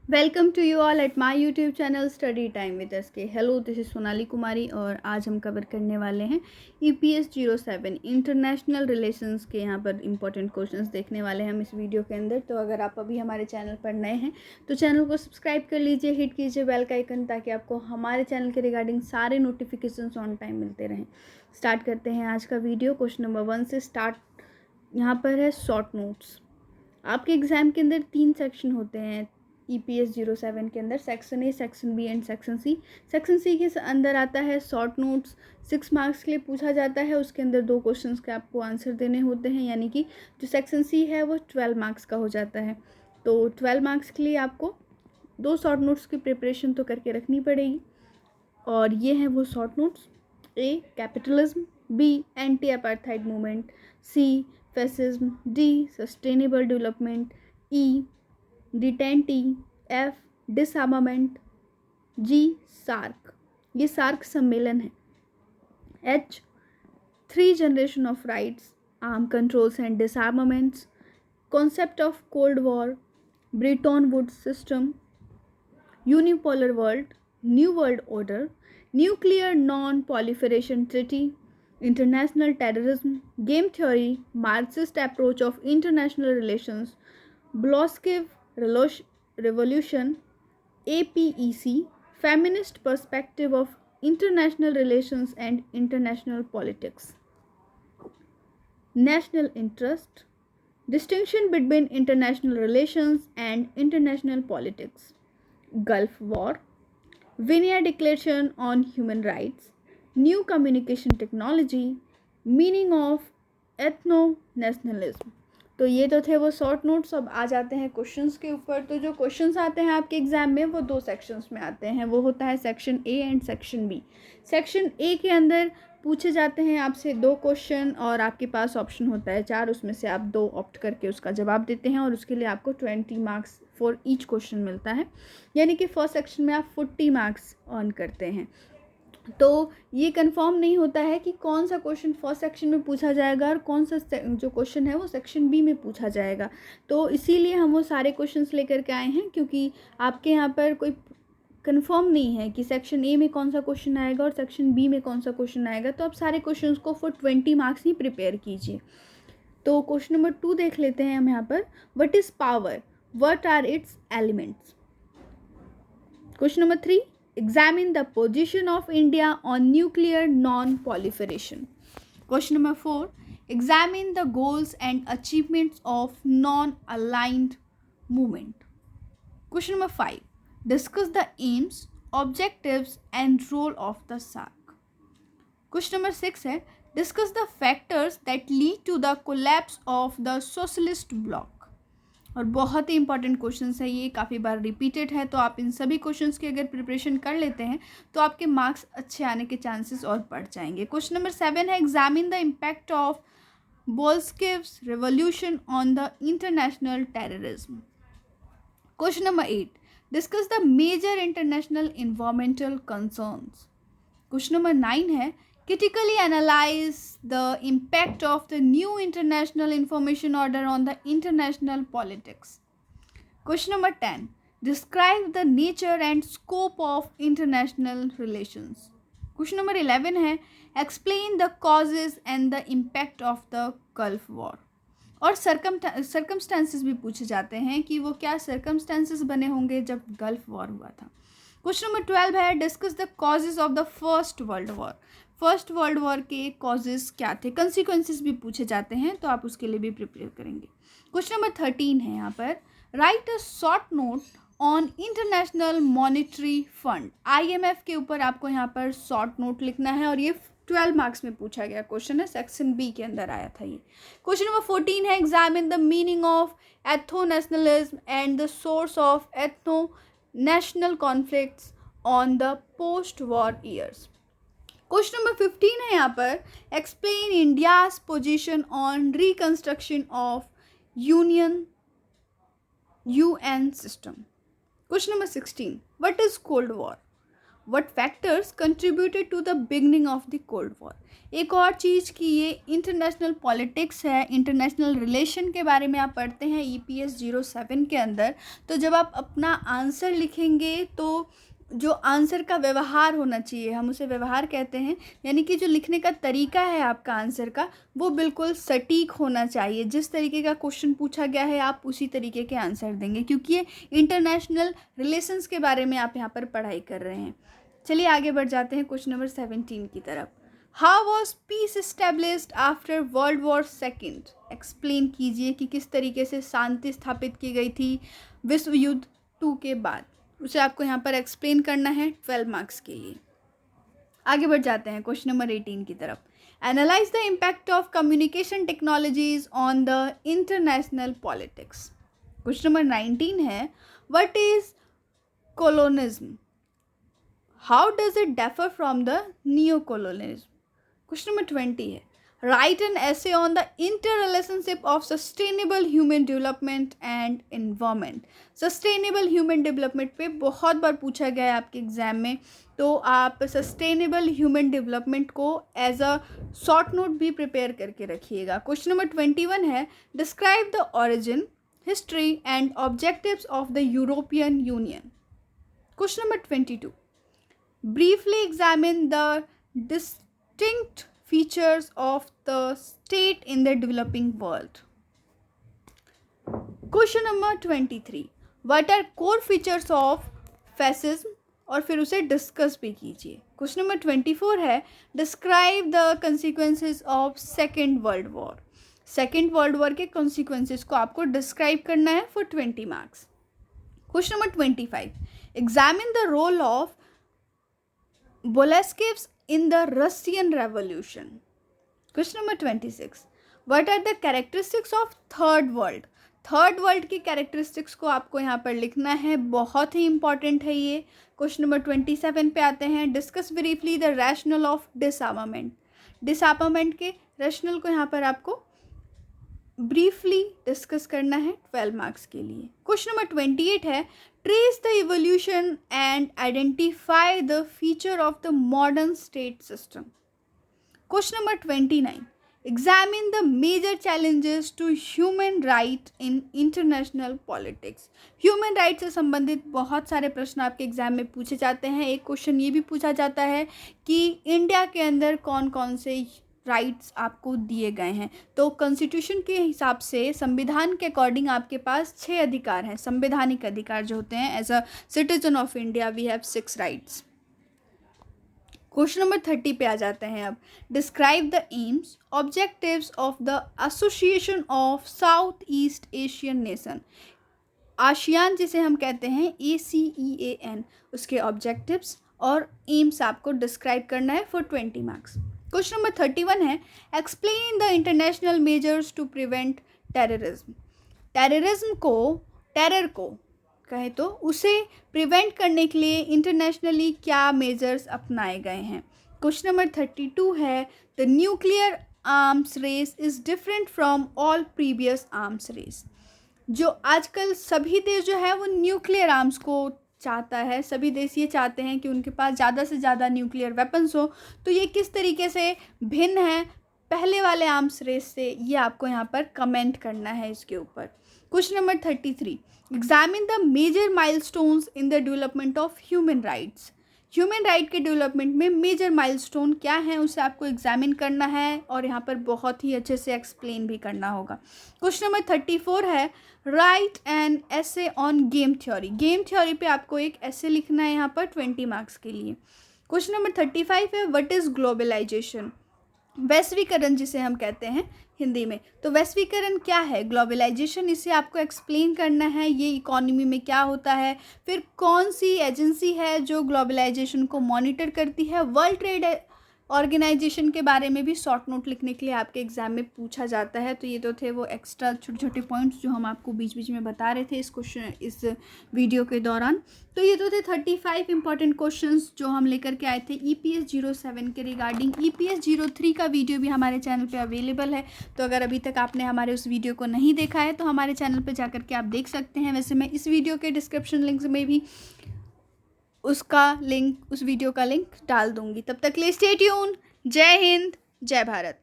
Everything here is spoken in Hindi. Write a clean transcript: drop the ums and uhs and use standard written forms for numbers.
Welcome to you all at my YouTube channel study time with S K. Hello, this is Sonali Kumari और आज हम कवर करने वाले हैं EPS 07 इंटरनेशनल रिलेशंस के यहाँ पर इंपॉर्टेंट क्वेश्चंस देखने वाले हैं हम इस वीडियो के अंदर। तो अगर आप अभी हमारे चैनल पर नए हैं तो चैनल को सब्सक्राइब कर लीजिए, हिट कीजिए बेल का आइकन ताकि आपको हमारे चैनल के रिगार्डिंग सारे नोटिफिकेशंस ऑन टाइम मिलते रहें। स्टार्ट करते हैं आज का वीडियो। क्वेश्चन नंबर 1 से स्टार्ट यहाँ पर है शॉर्ट नोट्स। आपके एग्जाम के अंदर 3 सेक्शन होते हैं EPS 07 के अंदर, section A, section B and section C. Section C के अंदर आता है शॉर्ट नोट्स। 6 मार्क्स के लिए पूछा जाता है, उसके अंदर 2 क्वेश्चंस के आपको आंसर देने होते हैं, यानी कि जो सेक्शन सी है वो 12 मार्क्स का हो जाता है। तो 12 मार्क्स के लिए आपको 2 शॉर्ट नोट्स की प्रिपरेशन तो करके रखनी पड़ेगी और ये हैं वो short notes. A, capitalism; B, anti apartheid movement; C, fascism; D, sustainable development; E, detente; F, disarmament; G, SAARC, ये सार्क सम्मेलन है; H, 3 generation of rights, arm controls and disarmaments; concept of cold war, Bretton Woods system; unipolar world, new world order; nuclear non proliferation treaty; international terrorism; game theory; Marxist approach of international relations; Bolshevik revolution; APEC, feminist perspective of international relations and international politics; national interest, distinction between international relations and international politics; Gulf War; Vienna Declaration on Human Rights; new communication technology; meaning of ethno-nationalism। तो ये तो थे वो शॉर्ट नोट्स। अब आ जाते हैं क्वेश्चंस के ऊपर। तो जो क्वेश्चंस आते हैं आपके एग्जाम में वो 2 सेक्शंस में आते हैं, वो होता है section A and section B. Section A के अंदर पूछे जाते हैं आपसे 2 क्वेश्चन और आपके पास ऑप्शन होता है 4, उसमें से आप 2 ऑप्ट करके उसका जवाब देते हैं और उसके लिए आपको 20 मार्क्स फॉर ईच क्वेश्चन मिलता है, यानी कि फर्स्ट सेक्शन में आप 40 मार्क्स अर्न करते हैं। तो ये कंफर्म नहीं होता है कि कौन सा क्वेश्चन फर्स्ट सेक्शन में पूछा जाएगा और कौन सा जो क्वेश्चन है वो सेक्शन बी में पूछा जाएगा। तो इसीलिए हम वो सारे क्वेश्चंस लेकर के आए हैं, क्योंकि आपके यहाँ पर कोई कंफर्म नहीं है कि सेक्शन ए में कौन सा क्वेश्चन आएगा और सेक्शन बी में कौन सा क्वेश्चन आएगा। तो आप सारे क्वेश्चंस को फॉर 20 मार्क्स ही प्रिपेयर कीजिए। तो क्वेश्चन नंबर 2 देख लेते हैं हम यहाँ पर। What is power, what are its elements. Question number 3, examine the position of India on nuclear non-proliferation. Question number 4, examine the goals and achievements of non-aligned movement. Question number 5, discuss the aims, objectives and role of the SAARC. Question number 6 है, discuss the factors that lead to the collapse of the socialist bloc. और बहुत ही इंपॉर्टेंट क्वेश्चंस है ये, काफ़ी बार रिपीटेड है, तो आप इन सभी क्वेश्चंस की अगर प्रिपरेशन कर लेते हैं तो आपके मार्क्स अच्छे आने के चांसेस और बढ़ जाएंगे। क्वेश्चन नंबर 7 है, examine the impact of Bolsheviks revolution on the international terrorism. Question number 8, discuss the major international environmental concerns. Question number 9 है, critically analyze the impact of the new international information order on the international politics. Question number 10, describe the nature and scope of international relations. Question number 11 है, explain the causes and the impact of the Gulf War. और circumstances भी पूछे जाते हैं कि वो क्या circumstances बने होंगे जब गल्फ वॉर हुआ था। क्वेश्चन नंबर 12 है, discuss the causes of the first world war. First world War के कॉजेज क्या थे, कंसिक्वेंसेस भी पूछे जाते हैं, तो आप उसके लिए भी प्रिपेयर करेंगे। क्वेश्चन नंबर 13 है यहाँ पर, right a short note on international monetary fund. IMF के ऊपर आपको यहाँ पर शॉर्ट नोट लिखना है और ये 12 मार्क्स में पूछा गया क्वेश्चन है, सेक्शन बी के अंदर आया था ये। क्वेश्चन नंबर 14 है, examine the meaning of ethno nationalism and the source of ethno national conflicts on the post-war years. Question number 15 है यहाँ पर, explain India's position on reconstruction of UN system. Question number 16, what is Cold War? What factors contributed to the beginning of the Cold War. एक और चीज़ कि ये इंटरनेशनल पॉलिटिक्स है, इंटरनेशनल रिलेशन के बारे में आप पढ़ते हैं EPS 07 के अंदर। तो जब आप अपना आंसर लिखेंगे तो जो आंसर का व्यवहार होना चाहिए, हम उसे व्यवहार कहते हैं, यानी कि जो लिखने का तरीका है आपका आंसर का, वो बिल्कुल सटीक होना चाहिए। जिस तरीके का क्वेश्चन पूछा गया है आप उसी तरीके के आंसर देंगे, क्योंकि ये इंटरनेशनल रिलेशंस के बारे में आप यहाँ पर पढ़ाई कर रहे हैं। चलिए आगे बढ़ जाते हैं क्वेश्चन नंबर 17 की तरफ। How was peace established after World War second. Explain कीजिए कि किस तरीके से शांति स्थापित की गई थी विश्व युद्ध 2 के बाद। उसे आपको यहाँ पर एक्सप्लेन करना है 12 मार्क्स के लिए। आगे बढ़ जाते हैं क्वेश्चन नंबर 18 की तरफ। Analyse the impact of communication technologies on the international politics. Question number 19 है, what is colonialism, how does it differ from the neo colonialism. Question number 20 है, write an essay on the inter relationship of sustainable human development and environment. Sustainable human development पे बहुत बार पूछा गया है आपके एग्जाम में, तो आप सस्टेनेबल ह्यूमन डेवलपमेंट को एज अ शॉर्ट नोट भी प्रिपेयर करके रखिएगा। क्वेश्चन नंबर 21 है, describe the origin, history and objectives of the European union. Question number 22, briefly examine the distinct features of the state in the developing world. Question number 23, what are core features of fascism, और फिर उसे डिस्कस भी कीजिए। क्वेश्चन नंबर 24 है, describe the consequences of second World War. Second World War के consequences को आपको डिस्क्राइब करना है for 20 marks. Question number 25, examine the role of Boleshevik in the Russian Revolution. Question number 26. What are the characteristics of third world? Third world की कैरेक्टरिस्टिक्स को आपको यहाँ पर लिखना है, बहुत ही इंपॉर्टेंट है ये। क्वेश्चन नंबर 27 पे आते हैं, discuss briefly the rational of डिसआर्मामेंट। डिसआर्मामेंट के रैशनल को यहाँ पर आपको ब्रीफली डिस्कस करना है 12 मार्क्स के लिए। क्वेश्चन नंबर 28 है, trace the evolution and identify the feature of the modern state system. Question number 29, examine the major challenges to human right in international politics. Human right से संबंधित बहुत सारे प्रश्न आपके एग्जाम में पूछे जाते हैं। एक क्वेश्चन ये भी पूछा जाता है कि इंडिया के अंदर कौन कौन से राइट्स आपको दिए गए हैं। तो कॉन्स्टिट्यूशन के हिसाब से, संविधान के अकॉर्डिंग आपके पास 6 अधिकार हैं, संवैधानिक अधिकार जो होते हैं। As a citizen of India we have 6 rights. Question number 30 पे आ जाते हैं अब, describe the aims objectives of the association of South East Asian nation. ASEAN जिसे हम कहते हैं ASEAN, उसके ऑब्जेक्टिव्स और एम्स आपको डिस्क्राइब करना है फॉर 20 मार्क्स। क्वेश्चन नंबर 31 है, explain the international measures to prevent terrorism. Terrorism को, टेरर को कहे तो उसे प्रिवेंट करने के लिए इंटरनेशनली क्या मेजर्स अपनाए गए हैं। क्वेश्चन नंबर 32 है, the nuclear arms race is different from all previous arms race. जो आजकल सभी देश जो है वो न्यूक्लियर आर्म्स को चाहता है, सभी देश ये चाहते हैं कि उनके पास ज़्यादा से ज़्यादा न्यूक्लियर वेपन्स हो। तो ये किस तरीके से भिन्न है पहले वाले आर्म्स रेस से, ये आपको यहाँ पर कमेंट करना है इसके ऊपर। Question number 33, examine the major milestones in the development of human rights. Human right के डेवलपमेंट में मेजर माइलस्टोन क्या है उसे आपको एग्जामिन करना है और यहाँ पर बहुत ही अच्छे से एक्सप्लेन भी करना होगा। क्वेश्चन नंबर 34 है, write an essay on game theory. Game theory पे आपको एक ऐसे लिखना है यहाँ पर 20 मार्क्स के लिए। क्वेश्चन नंबर 35 है, व्हाट इज़ ग्लोबलाइजेशन। वैश्वीकरण जिसे हम कहते हैं हिंदी में, तो वैश्वीकरण क्या है, ग्लोबलाइजेशन, इसे आपको एक्सप्लेन करना है। ये इकोनॉमी में क्या होता है, फिर कौन सी एजेंसी है जो ग्लोबलाइजेशन को मॉनिटर करती है। वर्ल्ड ट्रेड ऑर्गेनाइजेशन के बारे में भी शॉर्ट नोट लिखने के लिए आपके एग्जाम में पूछा जाता है। तो ये तो थे वो एक्स्ट्रा छोटे छोटे पॉइंट्स जो हम आपको बीच बीच में बता रहे थे इस वीडियो के दौरान। तो ये तो थे 35 इंपॉर्टेंट क्वेश्चंस जो हम लेकर के आए थे EPS 07 के रिगार्डिंग। EPS 03 का वीडियो भी हमारे चैनल पे अवेलेबल है, तो अगर अभी तक आपने हमारे उस वीडियो को नहीं देखा है तो हमारे चैनल पे जाकर के आप देख सकते हैं। वैसे मैं इस वीडियो के डिस्क्रिप्शन लिंक्स में भी उसका लिंक, उस वीडियो का लिंक डाल दूँगी। तब तक के लिए स्टे ट्यून। जय हिंद, जय भारत।